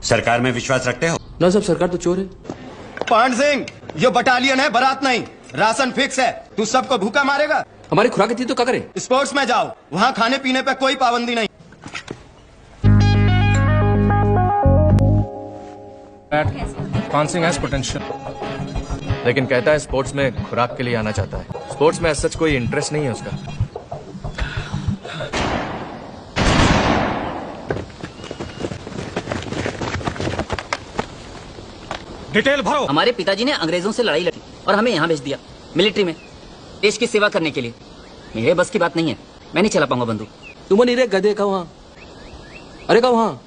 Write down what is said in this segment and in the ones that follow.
सरकार में विश्वास रखते हो? ना साहब, सरकार तो चोर है। पांड सिंह, ये बटालियन है, बारात नहीं। राशन फिक्स है, तू सबको भूखा मारेगा? हमारी खुराक इतनी तो क्या करे? स्पोर्ट्स में जाओ, वहाँ खाने पीने पे कोई पाबंदी नहीं। पान सिंह हैज पोटेंशियल, लेकिन कहता है स्पोर्ट्स में खुराक के लिए आना चाहता है। स्पोर्ट्स में सच कोई इंटरेस्ट नहीं है उसका। डिटेल भरो। हमारे पिताजी ने अंग्रेजों से लड़ाई लड़ी और हमें यहाँ भेज दिया मिलिट्री में, देश की सेवा करने के लिए। मेरे बस की बात नहीं है, मैं नहीं चला पाऊंगा बंदूक। तुम नहीं रे गधे का वहाँ? अरे का वहाँ?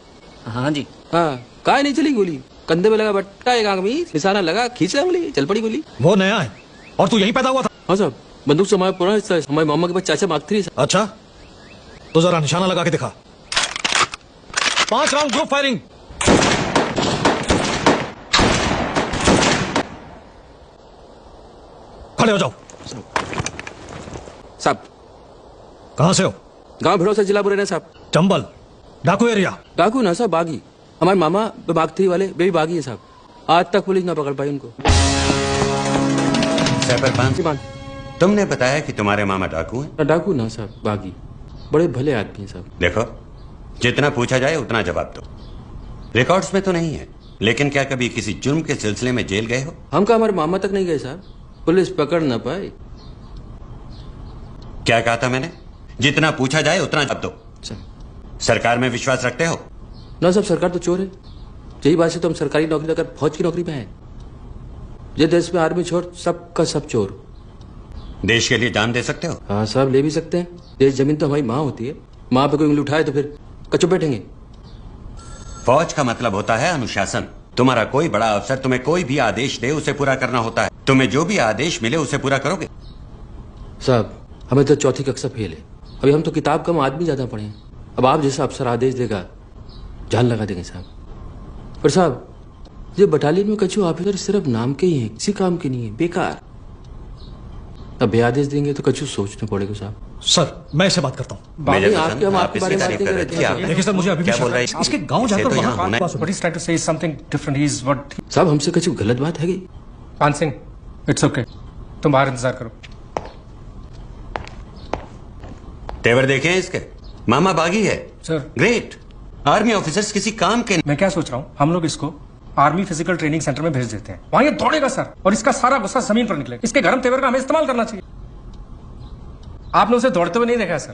हाँ जी। हाँ, काय नहीं चली गोली? कंधे में लगा बट्टा, एक आंख में निशाना लगा, खींच ले गोली, चल पड़ी गोली। वो नया है और तू यहीं पैदा हुआ था? हाँ साहब, बंदूक से हमारा पुराना हिस्सा है। हमारे मामा के पास चाचा मांगती रही। अच्छा, तो जरा निशाना लगा के दिखा। 5 राउंड ग्रुप फायरिंग। खड़े हो जाओ। साहब, कहां से हो? गांव भिड़ो से, जिला मुरैना साहब। चंबल डाकू एरिया? डाकू ना साहब, बागी। हमारे मामा बागथरी वाले वे भी बागी है साहब। आज तक पुलिस ना पकड़ पाई उनको। सरपंच, तुमने बताया कि तुम्हारे मामा डाकू हैं? डाकू ना साहब, बागी। बड़े भले आदमी हैं साहब। देखो, जितना पूछा जाए उतना जवाब दो। रिकॉर्ड्स में तो नहीं है, लेकिन क्या कभी किसी जुर्म के सिलसिले में जेल गए हो? हम का हमारे मामा तक नहीं गए साहब, पुलिस पकड़ ना पाए। क्या कहा था मैंने? जितना पूछा जाए उतना जवाब दो। सरकार में विश्वास रखते हो? ना साहब, सरकार तो चोर है। यही बात से तो हम सरकारी नौकरी लेकर फौज की नौकरी में है। ये देश में आर्मी छोड़ सबका सब चोर। देश के लिए जान दे सकते हो? हाँ साहब, ले भी सकते हैं। देश जमीन तो हमारी माँ होती है। माँ पे कोई उंगली उठाए तो फिर कचुप बैठेंगे। फौज का मतलब होता है अनुशासन। तुम्हारा कोई बड़ा अफसर तुम्हें कोई भी आदेश दे उसे पूरा करना होता है। तुम्हें जो भी आदेश मिले उसे पूरा करोगे? साहब, हमें तो चौथी कक्षा फेल है। अभी हम तो किताब कम, आदमी ज्यादा पढ़े हैं। अब आप जैसा अफसर आदेश देगा, जान लगा देंगे साहब। पर साहब, ये बटालियन में कछु ऑफिसर सिर्फ नाम के ही हैं, किसी काम के नहीं है, बेकार। अब बे आदेश देंगे तो कछु सोचना पड़ेगा साहब। सर, मैं इससे बात करता हूँ। हम आपके बारे में बात नहीं कर रहे थे। देखिए सर, मुझे अभी भी शक है। इसके गांव जाकर साहब, हमसे कछु गलत बात है? पान सिंह, इट्स ओके, तुम बाहर इंतजार करो। तेवर देखे हैं इसके? मामा बागी है सर। ग्रेट। आर्मी ऑफिसर्स किसी काम के। मैं क्या सोच रहा हूँ, हम लोग इसको आर्मी फिजिकल ट्रेनिंग सेंटर में भेज देते हैं। वहां ये दौड़ेगा सर, और इसका सारा गुस्सा जमीन पर निकलेगा। इसके गर्म तेवर का हमें इस्तेमाल करना चाहिए। आपने उसे दौड़ते हुए नहीं देखा है सर।